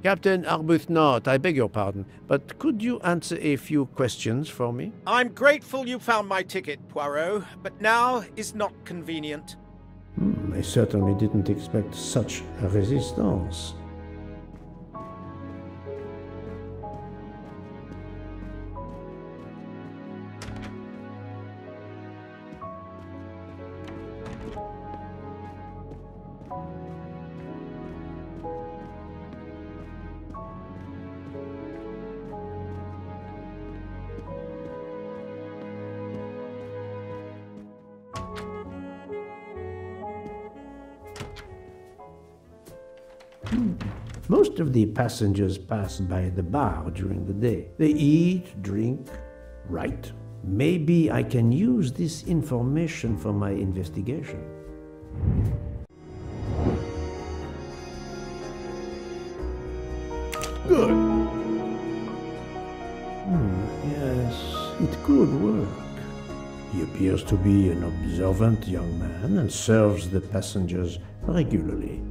Captain Arbuthnot, I beg your pardon, but could you answer a few questions for me? I'm grateful you found my ticket, Poirot, but now is not convenient. I certainly didn't expect such a resistance. Most of the passengers pass by the bar during the day. They eat, drink, write. Maybe I can use this information for my investigation. Good. Yes, it could work. He appears to be an observant young man and serves the passengers regularly.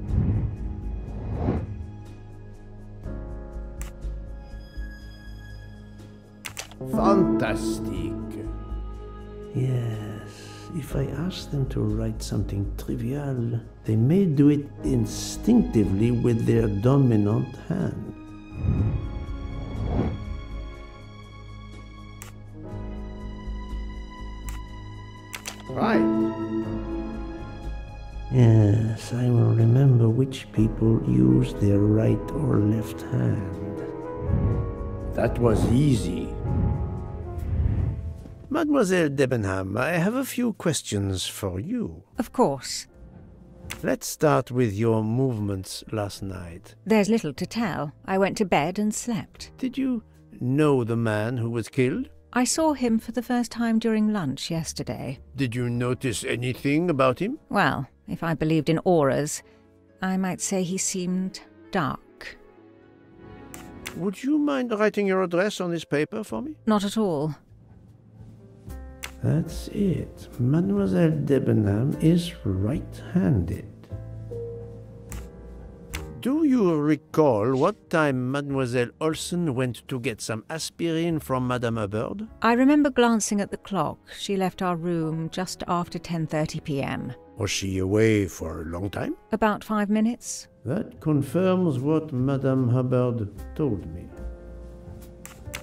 Fantastic. Yes, if I ask them to write something trivial, they may do it instinctively with their dominant hand. Right. Yes, I will remember which people use their right or left hand. That was easy. Mademoiselle Debenham, I have a few questions for you. Of course. Let's start with your movements last night. There's little to tell. I went to bed and slept. Did you know the man who was killed? I saw him for the first time during lunch yesterday. Did you notice anything about him? Well, if I believed in auras, I might say he seemed dark. Would you mind writing your address on this paper for me? Not at all. That's it. Mademoiselle Debenham is right-handed. Do you recall what time Mademoiselle Olsen went to get some aspirin from Madame Hubbard? I remember glancing at the clock. She left our room just after 10:30 p.m. Was she away for a long time? About 5 minutes. That confirms what Madame Hubbard told me.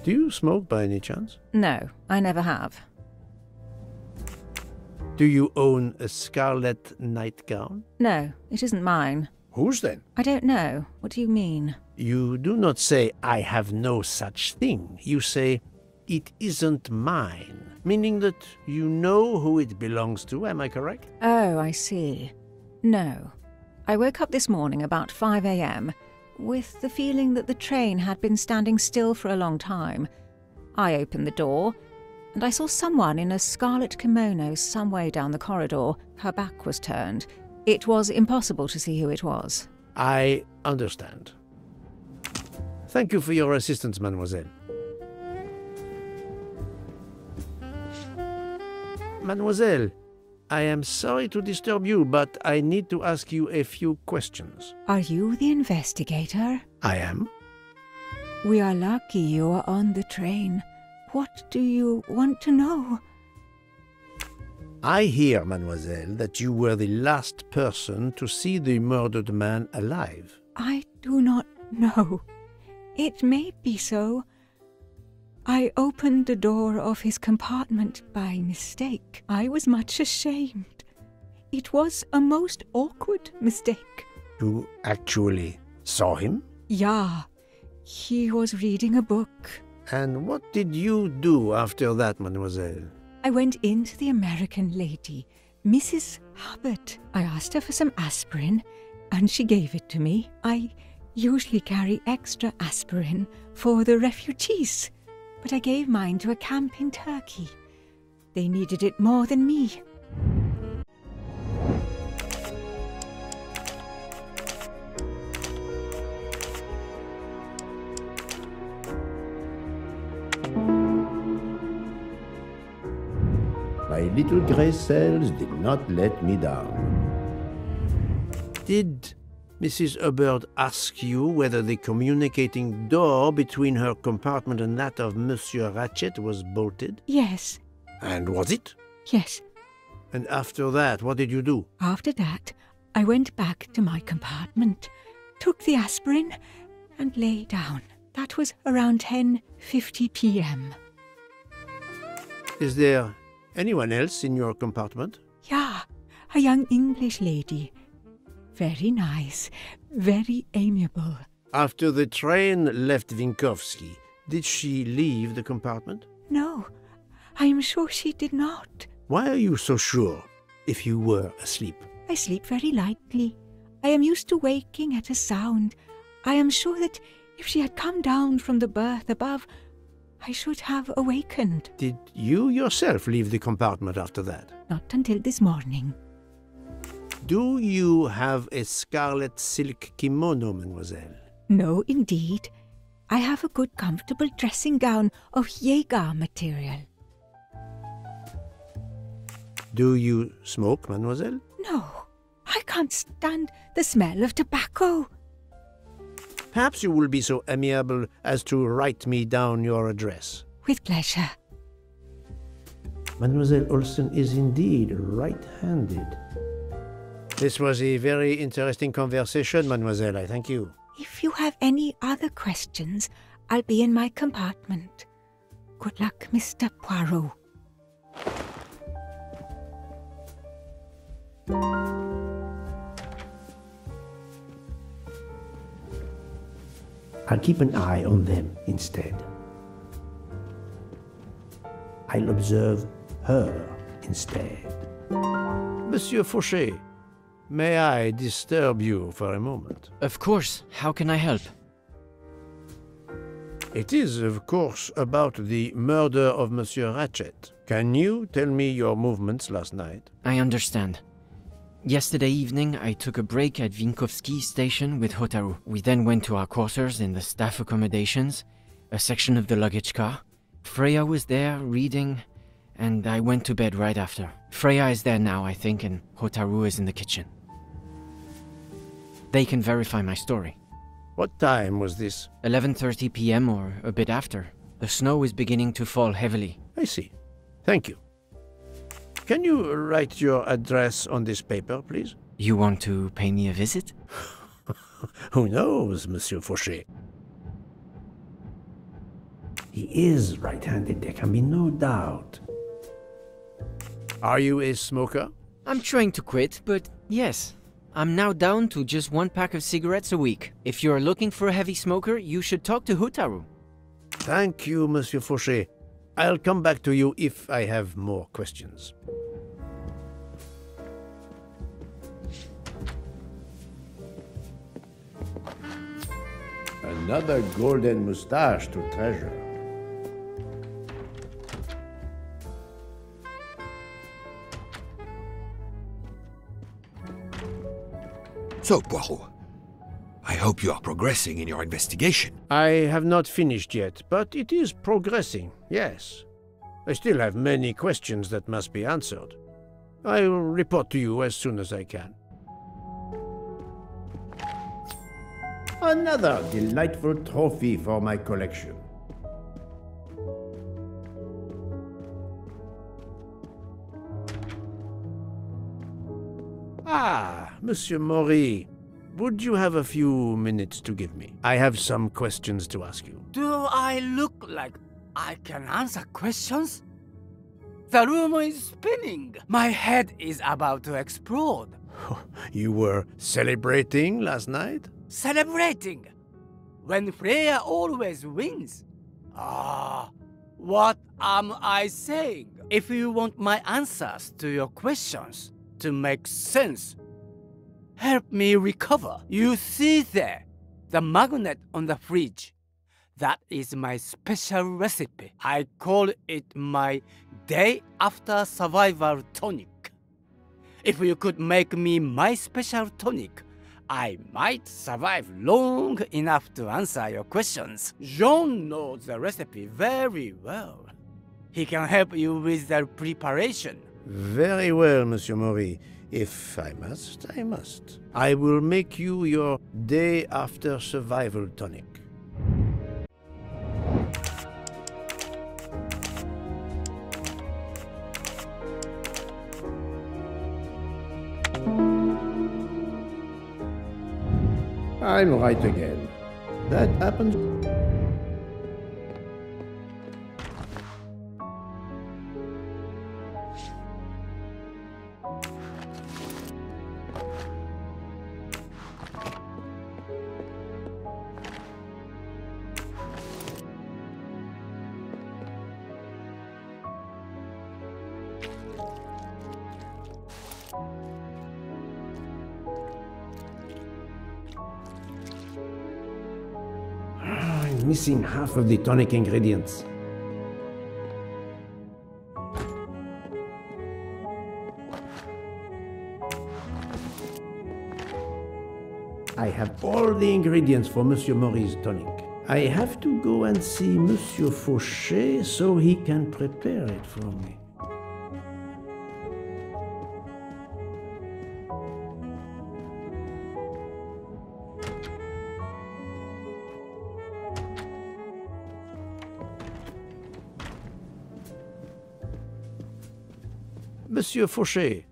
Do you smoke by any chance? No, I never have. Do you own a scarlet nightgown? No, it isn't mine. Whose then? I don't know. What do you mean? You do not say, I have no such thing. You say, it isn't mine, meaning that you know who it belongs to, am I correct? Oh, I see. No. I woke up this morning about 5 a.m. with the feeling that the train had been standing still for a long time. I opened the door, and I saw someone in a scarlet kimono some way down the corridor. Her back was turned. It was impossible to see who it was. I understand. Thank you for your assistance, mademoiselle. Mademoiselle, I am sorry to disturb you, but I need to ask you a few questions. Are you the investigator? I am. We are lucky you are on the train. What do you want to know? I hear, mademoiselle, that you were the last person to see the murdered man alive. I do not know. It may be so. I opened the door of his compartment by mistake. I was much ashamed. It was a most awkward mistake. You actually saw him? Yeah, he was reading a book. And what did you do after that, mademoiselle? I went in to the American lady, Mrs. Hubbard. I asked her for some aspirin, and she gave it to me. I usually carry extra aspirin for the refugees, but I gave mine to a camp in Turkey. They needed it more than me. My little grey cells did not let me down. Did Mrs. Hubbard asked you whether the communicating door between her compartment and that of Monsieur Ratchet was bolted? Yes. And was it? Yes. And after that, what did you do? After that, I went back to my compartment, took the aspirin, and lay down. That was around 10:50 p.m. Is there anyone else in your compartment? Yeah, a young English lady. Very nice, very amiable. After the train left Vinkovsky, did she leave the compartment? No, I am sure she did not. Why are you so sure, if you were asleep? I sleep very lightly. I am used to waking at a sound. I am sure that if she had come down from the berth above, I should have awakened. Did you yourself leave the compartment after that? Not until this morning. Do you have a scarlet silk kimono, mademoiselle? No, indeed. I have a good comfortable dressing gown of Jaeger material. Do you smoke, mademoiselle? No, I can't stand the smell of tobacco. Perhaps you will be so amiable as to write me down your address. With pleasure. Mademoiselle Olsen is indeed right-handed. This was a very interesting conversation, mademoiselle. I thank you. If you have any other questions, I'll be in my compartment. Good luck, Mr. Poirot. I'll keep an eye on them instead. I'll observe her instead. Monsieur Fauchet, may I disturb you for a moment? Of course. How can I help? It is, of course, about the murder of Monsieur Ratchet. Can you tell me your movements last night? I understand. Yesterday evening, I took a break at Vinkovsky station with Hotaru. We then went to our quarters in the staff accommodations, a section of the luggage car. Freya was there, reading, and I went to bed right after. Freya is there now, I think, and Hotaru is in the kitchen. They can verify my story. What time was this? 11:30 p.m. or a bit after. The snow is beginning to fall heavily. I see. Thank you. Can you write your address on this paper, please? You want to pay me a visit? Who knows, Monsieur Fauchet? He is right-handed, there can be no doubt. Are you a smoker? I'm trying to quit, but yes. I'm now down to just 1 pack of cigarettes a week. If you're looking for a heavy smoker, you should talk to Hotaru. Thank you, Monsieur Fauchet. I'll come back to you if I have more questions. Another golden moustache to treasure. So, Poirot, I hope you are progressing in your investigation. I have not finished yet, but it is progressing, yes. I still have many questions that must be answered. I will report to you as soon as I can. Another delightful trophy for my collection. Ah, Monsieur Maury, would you have a few minutes to give me? I have some questions to ask you. Do I look like I can answer questions? The room is spinning. My head is about to explode. You were celebrating last night? Celebrating? When Freya always wins? Ah, what am I saying? If you want my answers to your questions to make sense, help me recover. You see there, the magnet on the fridge. That is my special recipe. I call it my day after survival tonic. If you could make me my special tonic, I might survive long enough to answer your questions. Jean knows the recipe very well. He can help you with the preparation. Very well, Monsieur Maury. If I must, I must. I will make you your Day after survival tonic. I'm right again. That happens. I'm missing half of the tonic ingredients. I have all the ingredients for Monsieur Maurice's tonic. I have to go and see Monsieur Fauchet so he can prepare it for me. Monsieur Fauchet,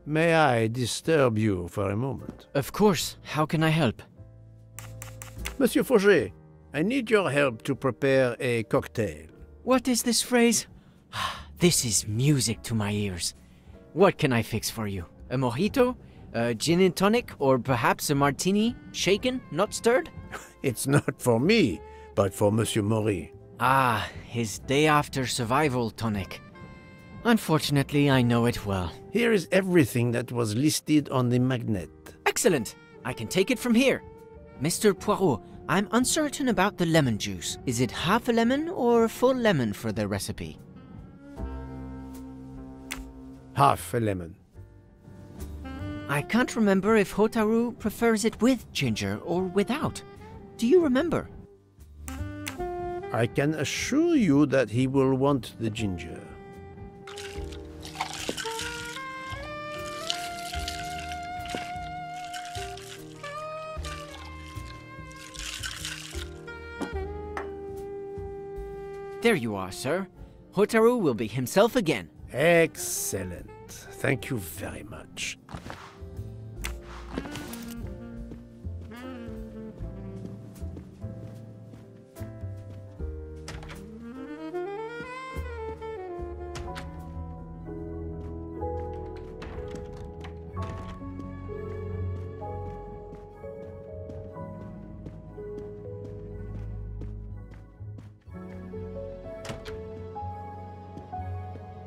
may I disturb you for a moment? Of course, how can I help? Monsieur Fauchet, I need your help to prepare a cocktail. What is this phrase? This is music to my ears. What can I fix for you? A mojito? A gin and tonic? Or perhaps a martini? Shaken, not stirred? It's not for me, but for Monsieur Maurice. Ah, his day after survival tonic. Unfortunately, I know it well. Here is everything that was listed on the magnet. Excellent! I can take it from here. Mr. Poirot, I'm uncertain about the lemon juice. Is it half a lemon or a full lemon for the recipe? Half a lemon. I can't remember if Hotaru prefers it with ginger or without. Do you remember? I can assure you that he will want the ginger. There you are, sir. Hotaru will be himself again. Excellent. Thank you very much.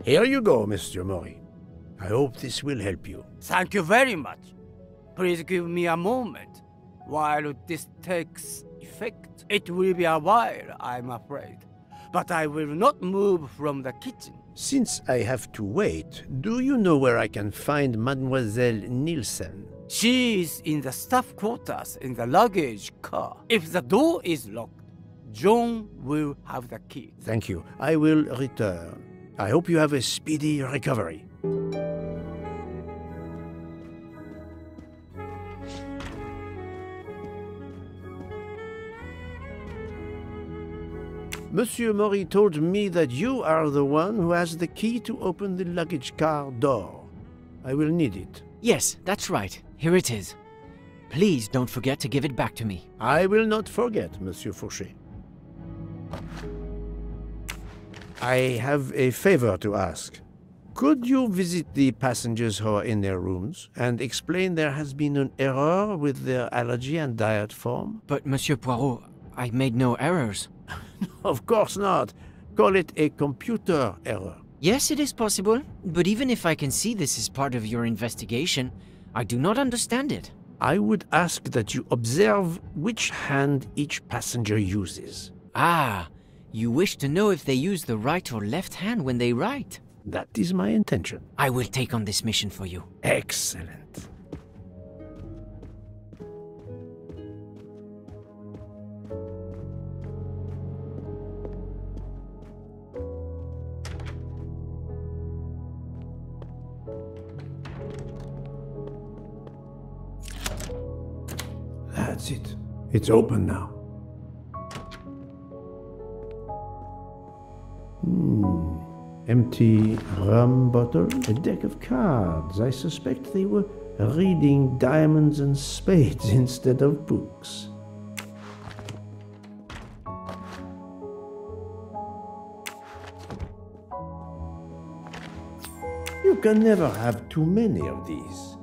Here you go, Mr. Mori. I hope this will help you. Thank you very much. Please give me a moment while this takes effect. It will be a while, I'm afraid. But I will not move from the kitchen. Since I have to wait, do you know where I can find Mademoiselle Nielsen? She is in the staff quarters in the luggage car. If the door is locked, John will have the key. Thank you. I will return. I hope you have a speedy recovery. Monsieur Mori told me that you are the one who has the key to open the luggage car door. I will need it. Yes, that's right. Here it is. Please don't forget to give it back to me. I will not forget, Monsieur Fauchet. I have a favor to ask. Could you visit the passengers who are in their rooms and explain there has been an error with their allergy and diet form? But, Monsieur Poirot, I made no errors. Of course not. Call it a computer error. Yes, it is possible, but even if I can see this is part of your investigation, I do not understand it. I would ask that you observe which hand each passenger uses. Ah, you wish to know if they use the right or left hand when they write? That is my intention. I will take on this mission for you. Excellent. That's it. It's open now. Empty rum bottle, a deck of cards. I suspect they were reading diamonds and spades instead of books. You can never have too many of these.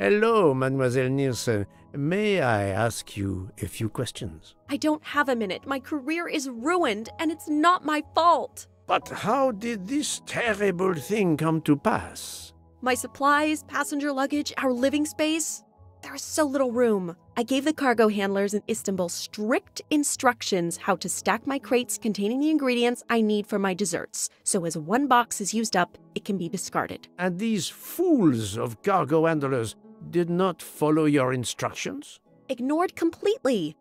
Hello, Mademoiselle Nielsen. May I ask you a few questions? I don't have a minute. My career is ruined, and it's not my fault. But how did this terrible thing come to pass? My supplies, passenger luggage, our living space. There is so little room. I gave the cargo handlers in Istanbul strict instructions how to stack my crates containing the ingredients I need for my desserts, so as one box is used up, it can be discarded. And these fools of cargo handlers did not follow your instructions? Ignored completely.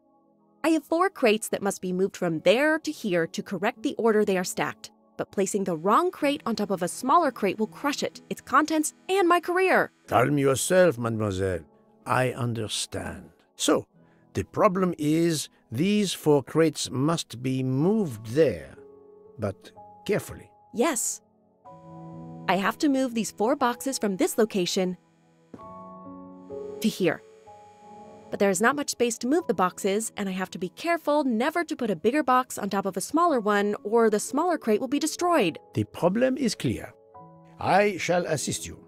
I have 4 crates that must be moved from there to here to correct the order they are stacked. But placing the wrong crate on top of a smaller crate will crush it, its contents, and my career. Calm yourself, mademoiselle. I understand. So, the problem is these 4 crates must be moved there, but carefully. Yes. I have to move these 4 boxes from this location to here. But there is not much space to move the boxes, and I have to be careful never to put a bigger box on top of a smaller one, or the smaller crate will be destroyed. The problem is clear. I shall assist you.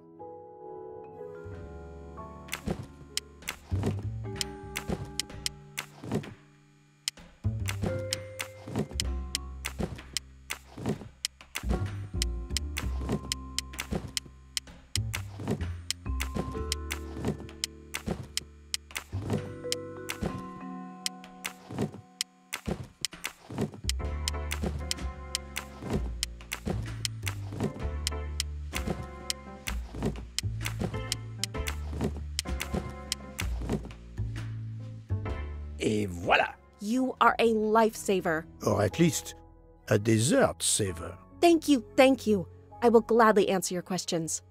Et voilà! You are a lifesaver. Or at least a dessert saver. Thank you, thank you. I will gladly answer your questions.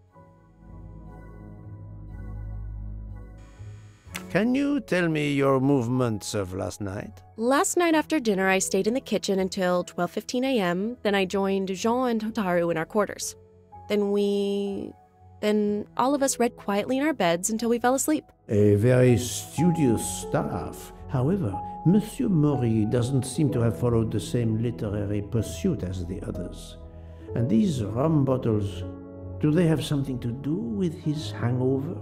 Can you tell me your movements of last night? Last night after dinner, I stayed in the kitchen until 12:15 a.m. Then I joined Jean and Hotaru in our quarters. Then all of us read quietly in our beds until we fell asleep. A very studious staff. However, Monsieur Maury doesn't seem to have followed the same literary pursuit as the others. And these rum bottles, do they have something to do with his hangover?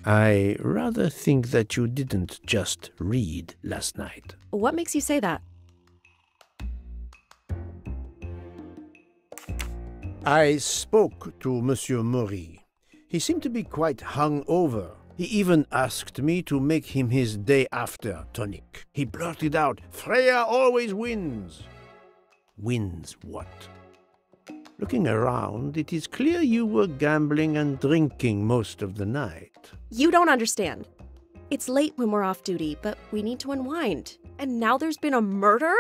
I rather think that you didn't just read last night. What makes you say that? I spoke to Monsieur Maury. He seemed to be quite hungover. He even asked me to make him his day after tonic. He blurted out, "Freya always wins." Wins what? Looking around, it is clear you were gambling and drinking most of the night. You don't understand. It's late when we're off duty, but we need to unwind. And now there's been a murder?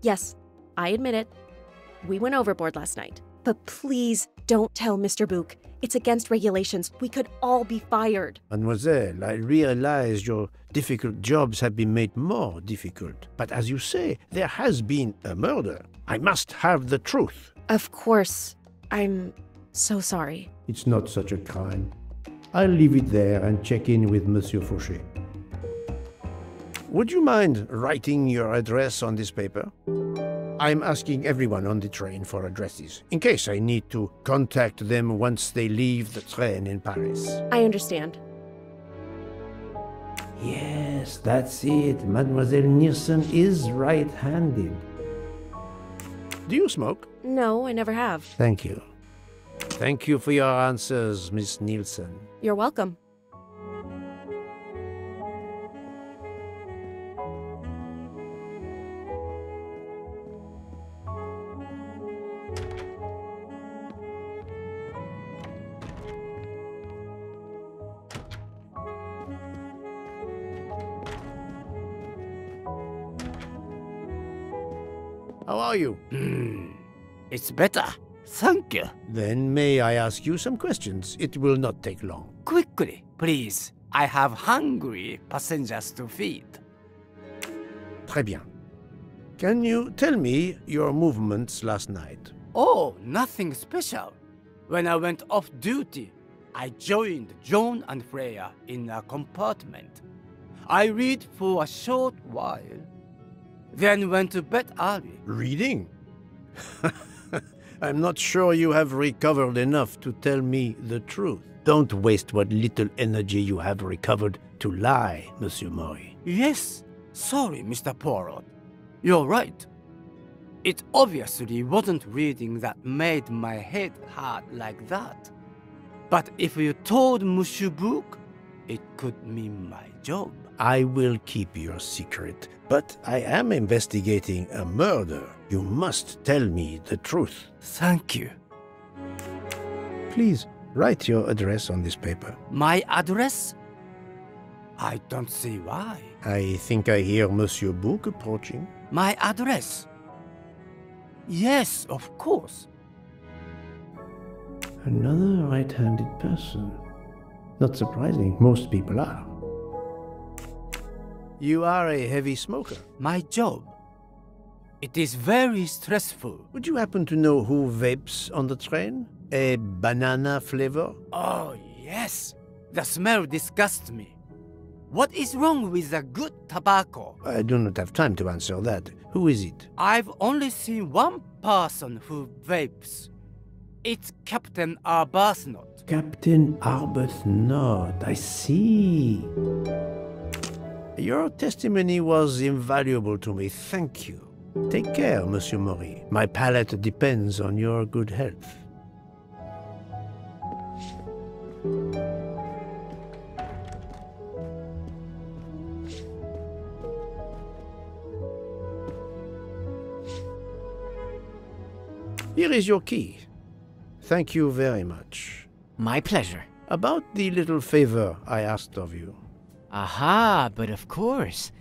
Yes, I admit it. We went overboard last night. But please don't tell Mr. Book. It's against regulations. We could all be fired. Mademoiselle, I realize your difficult jobs have been made more difficult. But as you say, there has been a murder. I must have the truth. Of course. I'm so sorry. It's not such a crime. I'll leave it there and check in with Monsieur Fauché. Would you mind writing your address on this paper? I'm asking everyone on the train for addresses, in case I need to contact them once they leave the train in Paris. I understand. Yes, that's it. Mademoiselle Nielsen is right-handed. Do you smoke? No, I never have. Thank you. Thank you for your answers, Miss Nielsen. You're welcome. How are you? It's better. Thank you. Then may I ask you some questions? It will not take long. Quickly, please. I have hungry passengers to feed. Très bien. Can you tell me your movements last night? Oh, nothing special. When I went off duty, I joined John and Freya in a compartment. I read for a short while, then went to bed early. Reading? I'm not sure you have recovered enough to tell me the truth. Don't waste what little energy you have recovered to lie, Monsieur Mori. Yes, sorry, Mr. Poirot. You're right. It obviously wasn't reading that made my head hurt like that. But if you told Monsieur Book, it could mean my job. I will keep your secret, but I am investigating a murder. You must tell me the truth. Thank you. Please, write your address on this paper. My address? I don't see why. I think I hear Monsieur Book approaching. My address? Yes, of course. Another right-handed person. Not surprising, most people are. You are a heavy smoker. My job. It is very stressful. Would you happen to know who vapes on the train? A banana flavor? Oh, yes. The smell disgusts me. What is wrong with the good tobacco? I do not have time to answer that. Who is it? I've only seen one person who vapes. It's Captain Arbuthnot. Captain Arbuthnot. I see. Your testimony was invaluable to me. Thank you. Take care, Monsieur Mori. My palate depends on your good health. Here is your key. Thank you very much. My pleasure. About the little favor I asked of you. Aha, but of course.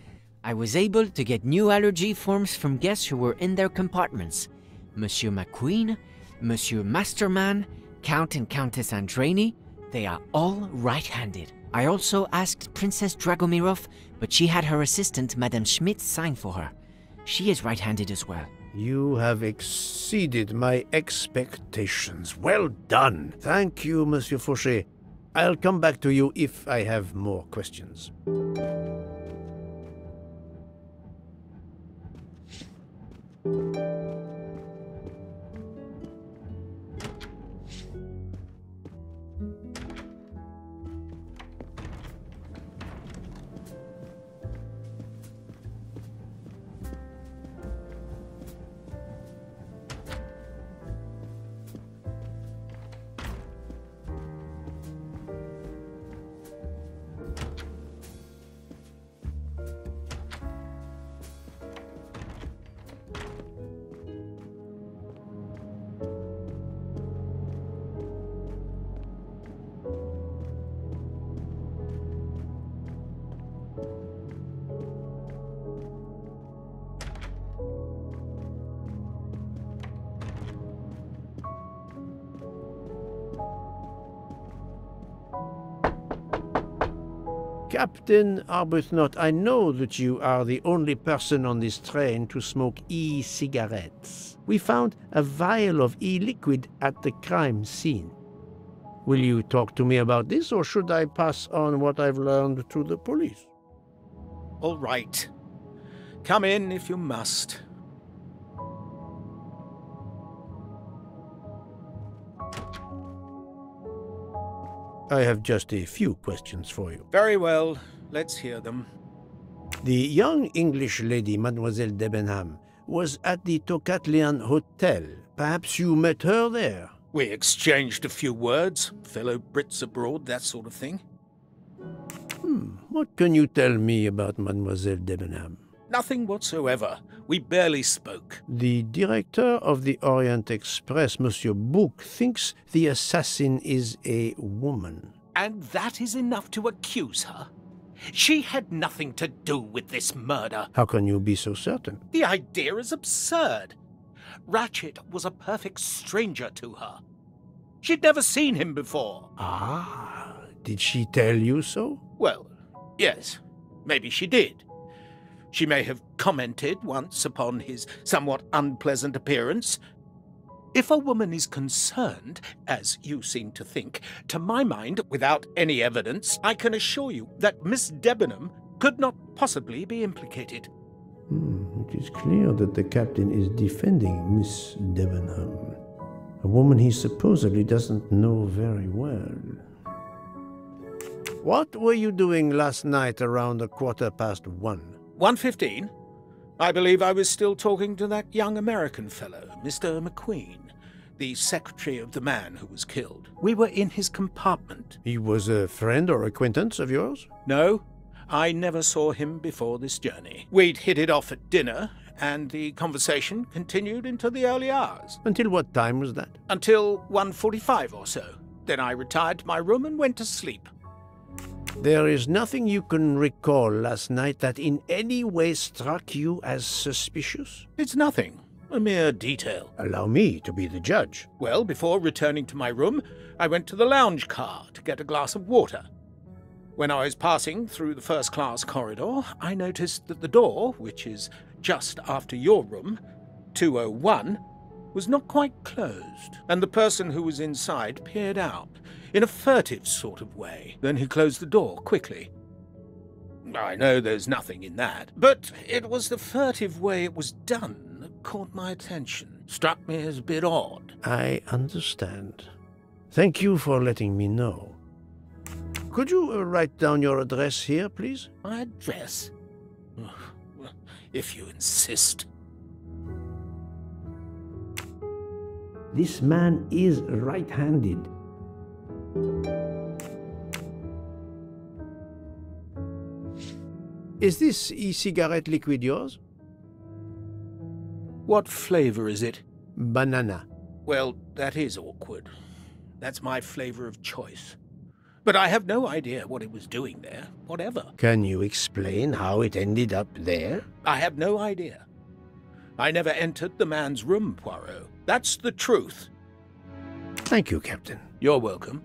I was able to get new allergy forms from guests who were in their compartments. Monsieur McQueen, Monsieur Masterman, Count and Countess Andreni, they are all right-handed. I also asked Princess Dragomirov, but she had her assistant, Madame Schmidt, sign for her. She is right-handed as well. You have exceeded my expectations. Well done. Thank you, Monsieur Fauché. I'll come back to you if I have more questions. Captain Arbuthnot, I know that you are the only person on this train to smoke e-cigarettes. We found a vial of e-liquid at the crime scene. Will you talk to me about this, or should I pass on what I've learned to the police? All right. Come in if you must. I have just a few questions for you. Very well. Let's hear them. The young English lady, Mademoiselle Debenham, was at the Tocatlian Hotel. Perhaps you met her there? We exchanged a few words. Fellow Brits abroad, that sort of thing. What can you tell me about Mademoiselle Debenham? Nothing whatsoever. We barely spoke. The director of the Orient Express, Monsieur Book, thinks the assassin is a woman. And that is enough to accuse her? She had nothing to do with this murder. How can you be so certain? The idea is absurd. Ratchet was a perfect stranger to her. She'd never seen him before. Ah, did she tell you so? Well, yes, maybe she did. She may have commented once upon his somewhat unpleasant appearance. If a woman is concerned, as you seem to think, to my mind, without any evidence, I can assure you that Miss Debenham could not possibly be implicated. It is clear that the captain is defending Miss Debenham, a woman he supposedly doesn't know very well. What were you doing last night around 1:15? 1:15? I believe I was still talking to that young American fellow, Mr. McQueen, the secretary of the man who was killed. We were in his compartment. He was a friend or acquaintance of yours? No, I never saw him before this journey. We'd hit it off at dinner, and the conversation continued into the early hours. Until what time was that? Until 1:45 or so. Then I retired to my room and went to sleep. There is nothing you can recall last night that in any way struck you as suspicious? It's nothing. A mere detail. Allow me to be the judge. Well, before returning to my room, I went to the lounge car to get a glass of water. When I was passing through the first-class corridor, I noticed that the door, which is just after your room, 201, was not quite closed, and the person who was inside peered out in a furtive sort of way. Then he closed the door quickly. I know there's nothing in that, but it was the furtive way it was done that caught my attention. Struck me as a bit odd. I understand. Thank you for letting me know. Could you write down your address here, please? My address? If you insist. This man is right-handed. Is this e-cigarette liquid yours? What flavor is it? Banana. Well, that is awkward. That's my flavor of choice. But I have no idea what it was doing there, whatever. Can you explain how it ended up there? I have no idea. I never entered the man's room, Poirot. That's the truth. Thank you, Captain. You're welcome.